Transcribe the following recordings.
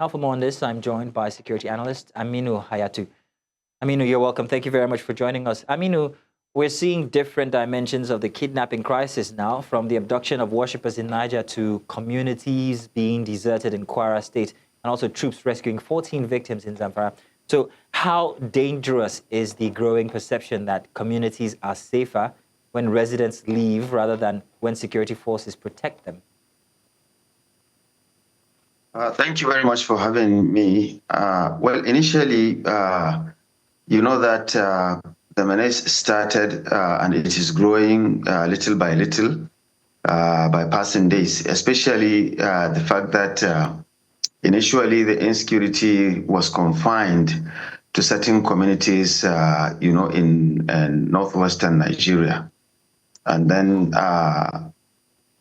Now for more on this, I'm joined by security analyst Aminu Hayatu. Aminu, you're welcome. Thank you very much for joining us. Aminu, we're seeing different dimensions of the kidnapping crisis now, from the abduction of worshippers in Niger to communities being deserted in Kwara State, and also troops rescuing 14 victims in Zamfara. So how dangerous is the growing perception that communities are safer when residents leave rather than when security forces protect them? Thank you very much for having me. Well, initially, you know that the menace started and it is growing little by little by passing days, especially the fact that initially the insecurity was confined to certain communities, in northwestern Nigeria. And then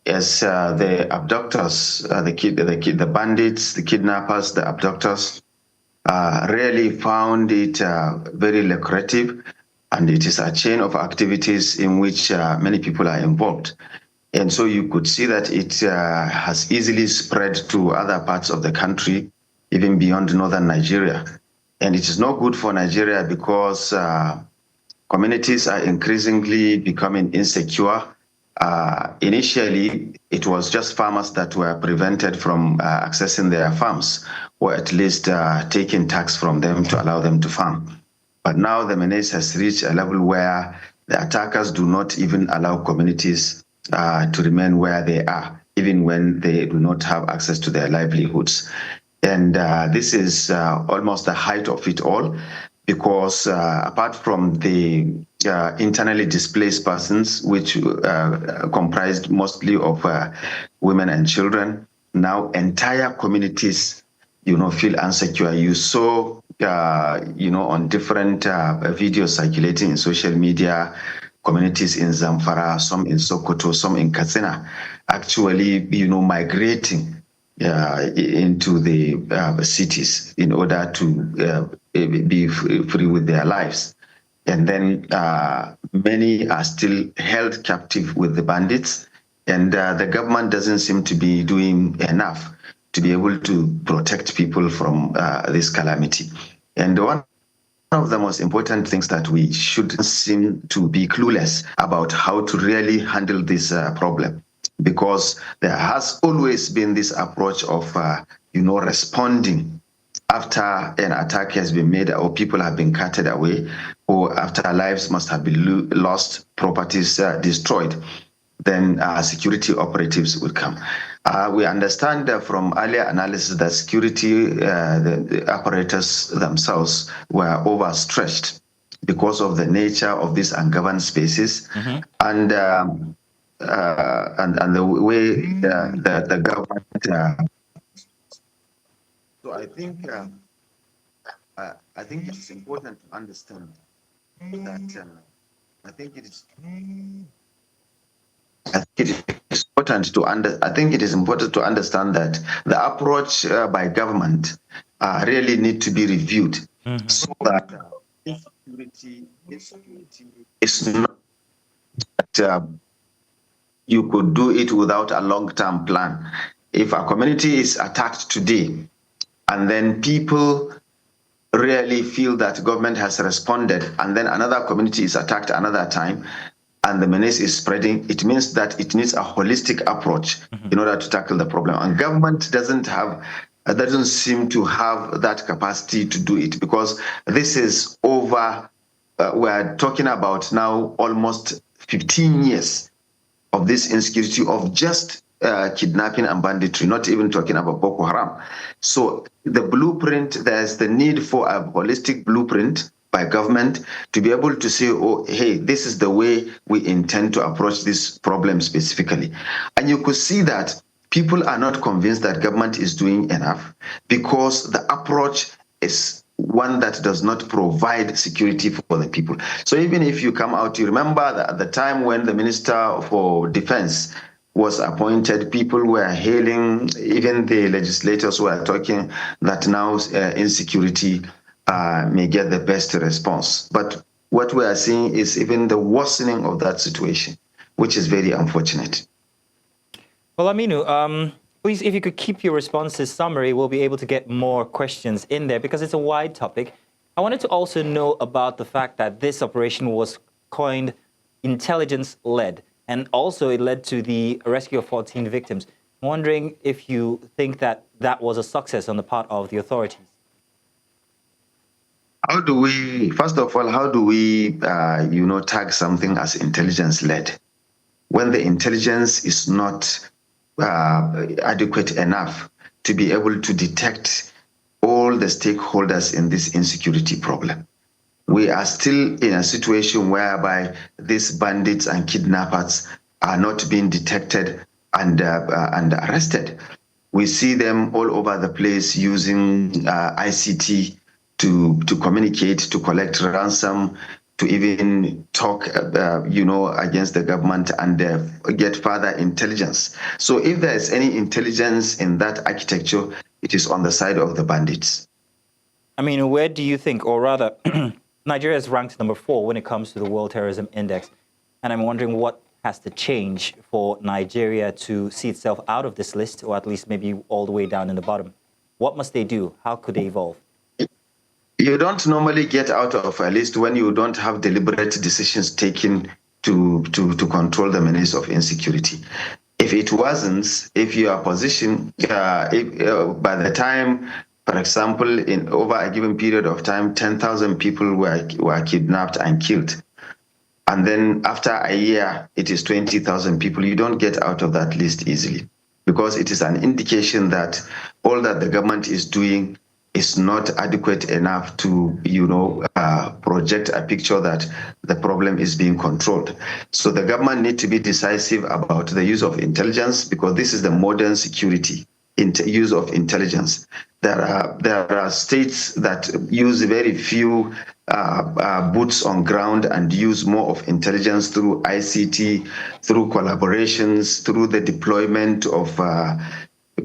as the abductors, the bandits, the kidnappers, the abductors, really found it very lucrative, and it is a chain of activities in which many people are involved. And so you could see that it has easily spread to other parts of the country, even beyond northern Nigeria. And it is not good for Nigeria because communities are increasingly becoming insecure. Initially, it was just farmers that were prevented from accessing their farms, or at least taking tax from them to allow them to farm. But now the menace has reached a level where the attackers do not even allow communities to remain where they are, even when they do not have access to their livelihoods. And this is almost the height of it all, because apart from the internally displaced persons, which comprised mostly of women and children, now entire communities, feel insecure. You saw, on different videos circulating in social media, communities in Zamfara, some in Sokoto, some in Katsina, actually, migrating into the cities in order to be free with their lives. And then many are still held captive with the bandits, and the government doesn't seem to be doing enough to be able to protect people from this calamity. And one of the most important things that we should seem to be clueless about how to really handle this problem, because there has always been this approach of, responding after an attack has been made or people have been carted away, or after lives must have been lost, properties destroyed. Then security operatives will come. We understand from earlier analysis that security, the operators themselves were overstretched because of the nature of these ungoverned spaces, and the way the government. So I think it's important to understand that I think it is. I think it is important to understand that the approach by government really need to be reviewed, so that insecurity is not that you could do it without a long-term plan. If a community is attacked today, and then people really feel that government has responded, and then another community is attacked another time, and the menace is spreading, it means that it needs a holistic approach in order to tackle the problem. And government doesn't seem to have that capacity to do it, because this is over, we're talking about now almost 15 years of this insecurity of just kidnapping and banditry, not even talking about Boko Haram. So the blueprint, there's the need for a holistic blueprint by government to be able to say, oh, hey, this is the way we intend to approach this problem specifically. And you could see that people are not convinced that government is doing enough, because the approach is one that does not provide security for the people. So even if you come out, you remember that at the time when the Minister for Defense was appointed, people were hailing, even the legislators were talking that now insecurity may get the best response. But what we are seeing is even the worsening of that situation, which is very unfortunate. Well, Aminu, Please, if you could keep your responses summary, we'll be able to get more questions in there because it's a wide topic. I wanted to also know about the fact that this operation was coined intelligence-led, and also it led to the rescue of 14 victims. I'm wondering if you think that that was a success on the part of the authorities. How do we, first of all, how do we, tag something as intelligence-led when the intelligence is not adequate enough to be able to detect all the stakeholders in this insecurity problem? We are still in a situation whereby these bandits and kidnappers are not being detected and arrested. We see them all over the place using ICT to communicate, to collect ransom, to even talk, against the government and get further intelligence. So if there is any intelligence in that architecture, it is on the side of the bandits. I mean, where do you think, or rather, Nigeria is ranked number 4 when it comes to the World Terrorism Index. And I'm wondering what has to change for Nigeria to see itself out of this list, or at least maybe all the way down in the bottom. What must they do? How could they evolve? You don't normally get out of a list when you don't have deliberate decisions taken to control the menace of insecurity. If it wasn't, if your position, by the time, for example, in over a given period of time, 10,000 people were kidnapped and killed, and then after a year, it is 20,000 people, you don't get out of that list easily, because it is an indication that all that the government is doing is not adequate enough to, project a picture that the problem is being controlled. So the government needs to be decisive about the use of intelligence, because this is the modern security use of intelligence. There are states that use very few boots on ground and use more of intelligence through ICT, through collaborations, through the deployment of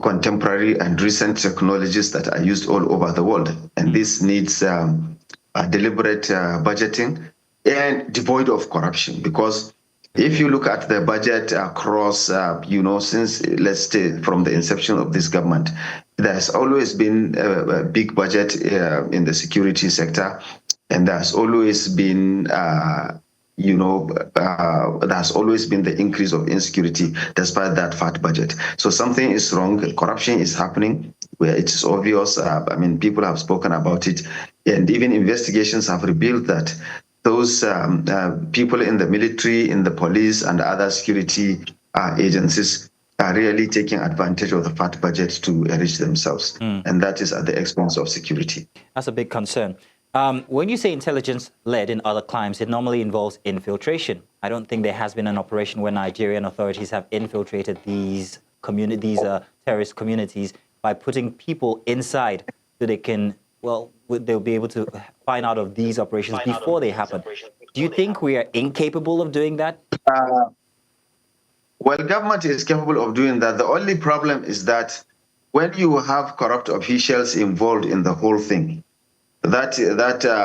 contemporary and recent technologies that are used all over the world. And this needs deliberate budgeting and devoid of corruption, because if you look at the budget across, since, let's say, from the inception of this government, there's always been a big budget in the security sector, and there's always been there's always been the increase of insecurity despite that fat budget. So something is wrong. Corruption is happening where it's obvious. People have spoken about it, and even investigations have revealed that those people in the military, in the police, and other security agencies are really taking advantage of the fat budget to enrich themselves. And that is at the expense of security. That's a big concern. When you say intelligence-led in other crimes, it normally involves infiltration. I don't think there has been an operation where Nigerian authorities have infiltrated these terrorist communities by putting people inside so they can, they'll be able to find out of these operations before they happen. Do you think we are incapable of doing that? Well, government is capable of doing that. The only problem is that when you have corrupt officials involved in the whole thing, that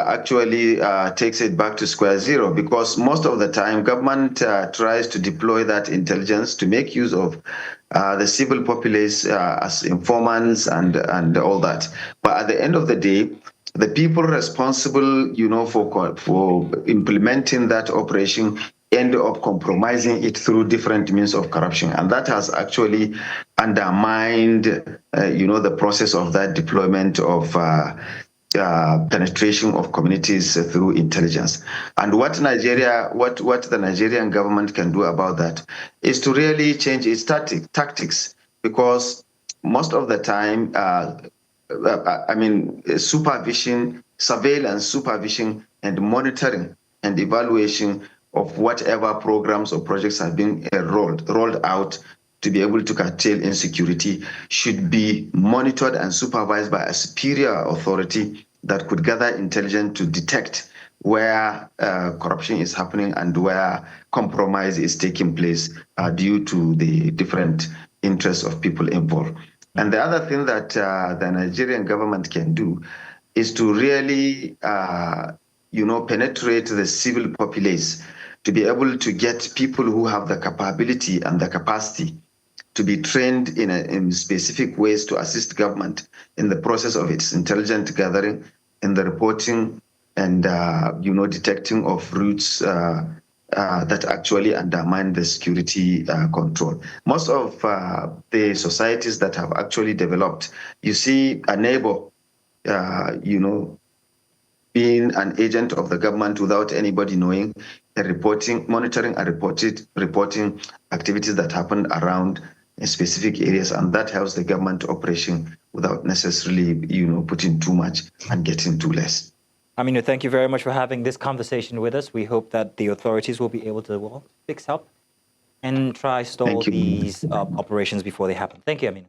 actually takes it back to square zero, because most of the time government tries to deploy that intelligence to make use of the civil populace as informants and all that. But at the end of the day, the people responsible, for implementing that operation end up compromising it through different means of corruption, and that has actually undermined, the process of that deployment of penetration of communities through intelligence. And what the Nigerian government can do about that is to really change its tactics, because most of the time, surveillance, supervision, and monitoring and evaluation of whatever programs or projects have been rolled out to be able to curtail insecurity should be monitored and supervised by a superior authority that could gather intelligence to detect where corruption is happening and where compromise is taking place due to the different interests of people involved. And the other thing that the Nigerian government can do is to really, penetrate the civil populace, to be able to get people who have the capability and the capacity to be trained in specific ways to assist government in the process of its intelligence gathering, in the reporting and detecting of routes that actually undermine the security control. Most of the societies that have actually developed, you see a neighbor, being an agent of the government without anybody knowing, monitoring and reporting activities that happen around specific areas, and that helps the government operation without necessarily, putting too much and getting too less. Aminu, thank you very much for having this conversation with us. We hope that the authorities will be able to fix up and try stall these operations before they happen. Thank you, Aminu.